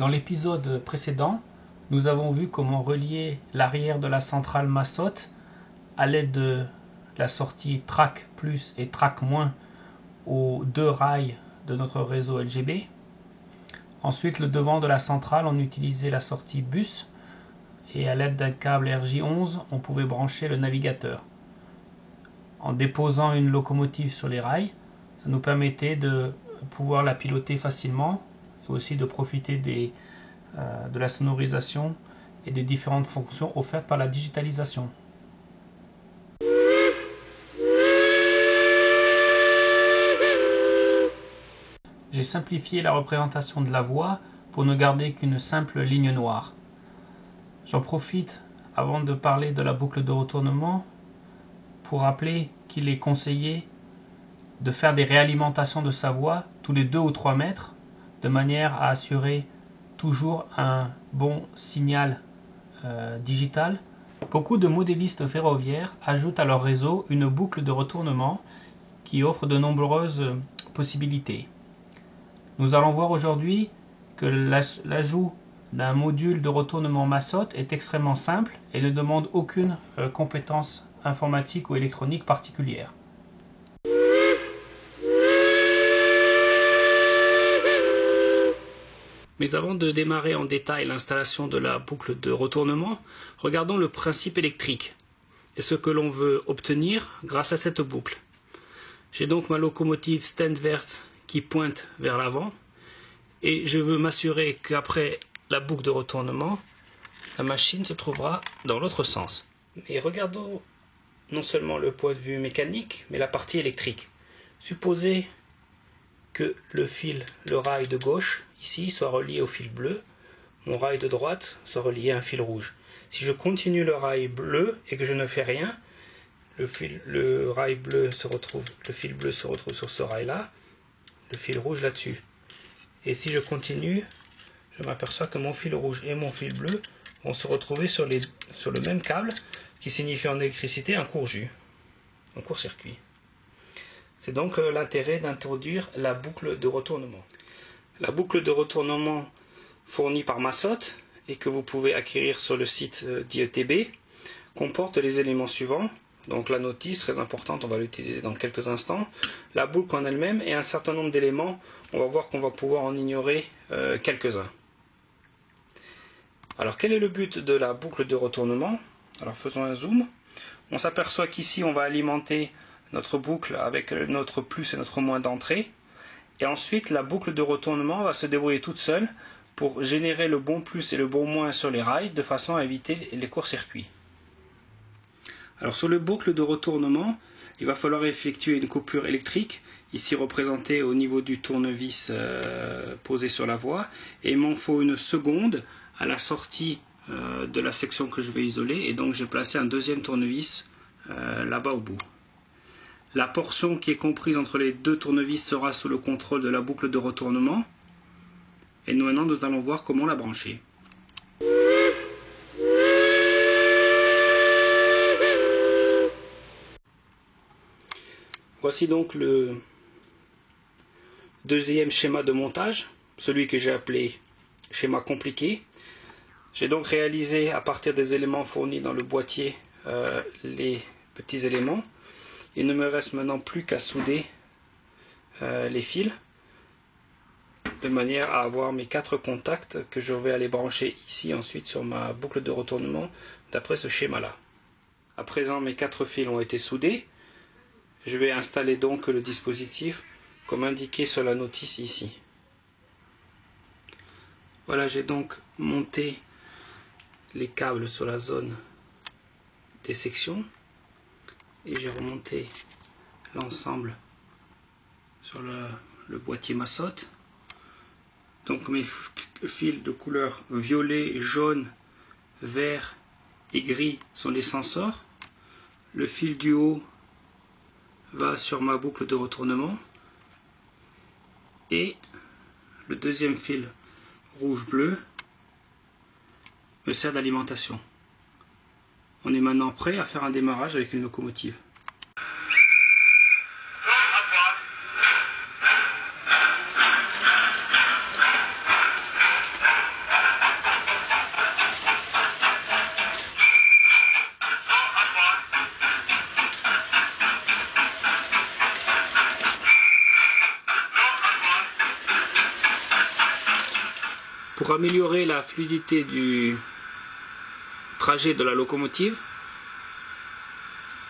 Dans l'épisode précédent, nous avons vu comment relier l'arrière de la centrale Massot à l'aide de la sortie TRAC+ et TRAC- aux deux rails de notre réseau LGB. Ensuite, le devant de la centrale, on utilisait la sortie bus et à l'aide d'un câble RJ11, on pouvait brancher le navigateur. En déposant une locomotive sur les rails, ça nous permettait de pouvoir la piloter facilement et aussi de profiter de la sonorisation et des différentes fonctions offertes par la digitalisation. J'ai simplifié la représentation de la voie pour ne garder qu'une simple ligne noire. J'en profite avant de parler de la boucle de retournement pour rappeler qu'il est conseillé de faire des réalimentations de sa voie tous les 2 ou 3 mètres de manière à assurer toujours un bon signal digital. Beaucoup de modélistes ferroviaires ajoutent à leur réseau une boucle de retournement qui offre de nombreuses possibilités. Nous allons voir aujourd'hui que l'ajout d'un module de retournement Massot est extrêmement simple et ne demande aucune compétence informatique ou électronique particulière. Mais avant de démarrer en détail l'installation de la boucle de retournement, regardons le principe électrique et ce que l'on veut obtenir grâce à cette boucle. J'ai donc ma locomotive Standwärts qui pointe vers l'avant et je veux m'assurer qu'après la boucle de retournement, la machine se trouvera dans l'autre sens. Mais regardons non seulement le point de vue mécanique, mais la partie électrique. Supposez que le rail de gauche, ici, soit relié au fil bleu, mon rail de droite soit relié à un fil rouge. Si je continue le rail bleu et que je ne fais rien, le fil bleu se retrouve sur ce rail-là, le fil rouge là-dessus. Et si je continue, je m'aperçois que mon fil rouge et mon fil bleu vont se retrouver sur le même câble, qui signifie en électricité un court-jus, un court-circuit. C'est donc l'intérêt d'introduire la boucle de retournement. La boucle de retournement fournie par Massot et que vous pouvez acquérir sur le site d'IETB comporte les éléments suivants. Donc la notice, très importante, on va l'utiliser dans quelques instants. La boucle en elle-même et un certain nombre d'éléments. On va voir qu'on va pouvoir en ignorer quelques-uns. Alors quel est le but de la boucle de retournement? Alors faisons un zoom. On s'aperçoit qu'ici on va alimenter notre boucle avec notre plus et notre moins d'entrée. Et ensuite la boucle de retournement va se débrouiller toute seule pour générer le bon plus et le bon moins sur les rails de façon à éviter les courts-circuits. Alors sur le boucle de retournement, il va falloir effectuer une coupure électrique, ici représentée au niveau du tournevis posé sur la voie, et il m'en faut une seconde à la sortie de la section que je vais isoler, et donc j'ai placé un deuxième tournevis là-bas au bout. La portion qui est comprise entre les deux tournevis sera sous le contrôle de la boucle de retournement, et maintenant nous allons voir comment la brancher. Voici donc le deuxième schéma de montage, celui que j'ai appelé schéma compliqué. J'ai donc réalisé à partir des éléments fournis dans le boîtier les petits éléments. Il ne me reste maintenant plus qu'à souder les fils de manière à avoir mes 4 contacts que je vais aller brancher ici ensuite sur ma boucle de retournement d'après ce schéma-là. À présent mes 4 fils ont été soudés. Je vais installer donc le dispositif comme indiqué sur la notice ici. Voilà, j'ai donc monté les câbles sur la zone des sections et j'ai remonté l'ensemble sur le boîtier Massot. Donc mes fils de couleur violet, jaune, vert et gris sont les sensors. Le fil du haut va sur ma boucle de retournement et le deuxième fil rouge-bleu me sert d'alimentation. On est maintenant prêt à faire un démarrage avec une locomotive. Pour améliorer la fluidité du trajet de la locomotive,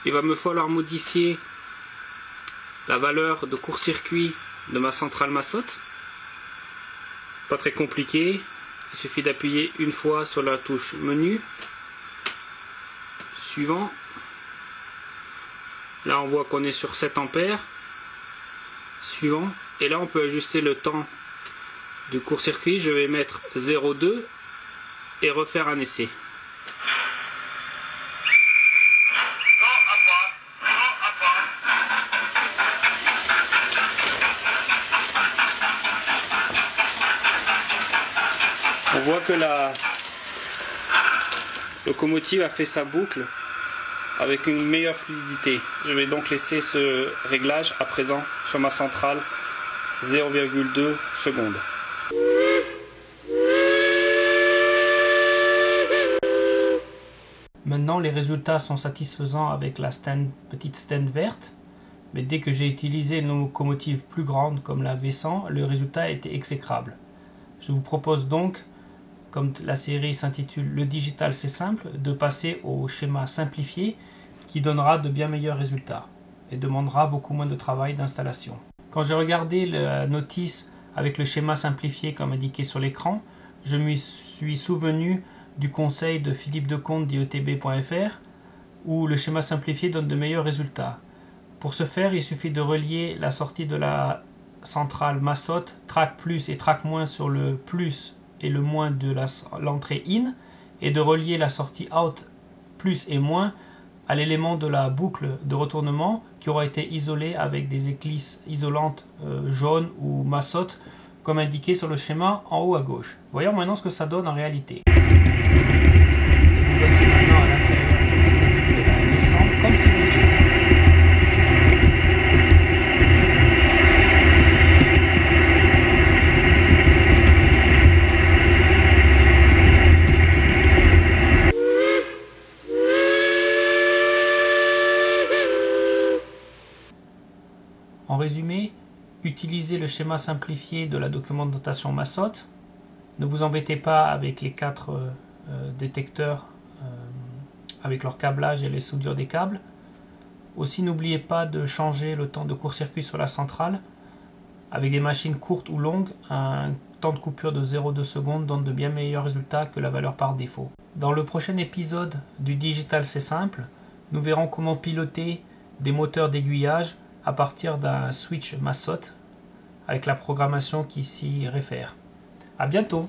il va me falloir modifier la valeur de court-circuit de ma centrale Massot. Pas très compliqué, il suffit d'appuyer une fois sur la touche menu, suivant. Là on voit qu'on est sur 7 ampères, suivant, et là on peut ajuster le temps du court-circuit. Je vais mettre 0,2 et refaire un essai. On voit que la locomotive a fait sa boucle avec une meilleure fluidité. Je vais donc laisser ce réglage à présent sur ma centrale 0,2 secondes. Maintenant les résultats sont satisfaisants avec la petite stand verte, mais dès que j'ai utilisé une locomotive plus grande comme la V100, le résultat était exécrable. Je vous propose donc, comme la série s'intitule Le digital c'est simple, de passer au schéma simplifié qui donnera de bien meilleurs résultats et demandera beaucoup moins de travail d'installation. Quand j'ai regardé la notice avec le schéma simplifié comme indiqué sur l'écran, je me suis souvenu du conseil de Philippe Decomte d'IETB.fr où le schéma simplifié donne de meilleurs résultats. Pour ce faire, il suffit de relier la sortie de la centrale Massot, track plus et track moins sur le plus et le moins de l'entrée in, et de relier la sortie out plus et moins à l'élément de la boucle de retournement qui aura été isolé avec des éclisses isolantes jaunes ou Massot comme indiqué sur le schéma en haut à gauche. Voyons maintenant ce que ça donne en réalité. Voici maintenant à l'intérieur de la descente comme si vous étiez. En résumé, utilisez le schéma simplifié de la documentation Massot. Ne vous embêtez pas avec les 4 détecteurs avec leur câblage et les soudures des câbles. Aussi, n'oubliez pas de changer le temps de court-circuit sur la centrale. Avec des machines courtes ou longues, un temps de coupure de 0,2 secondes donne de bien meilleurs résultats que la valeur par défaut. Dans le prochain épisode du Digital c'est simple, nous verrons comment piloter des moteurs d'aiguillage à partir d'un switch Massot avec la programmation qui s'y réfère. À bientôt!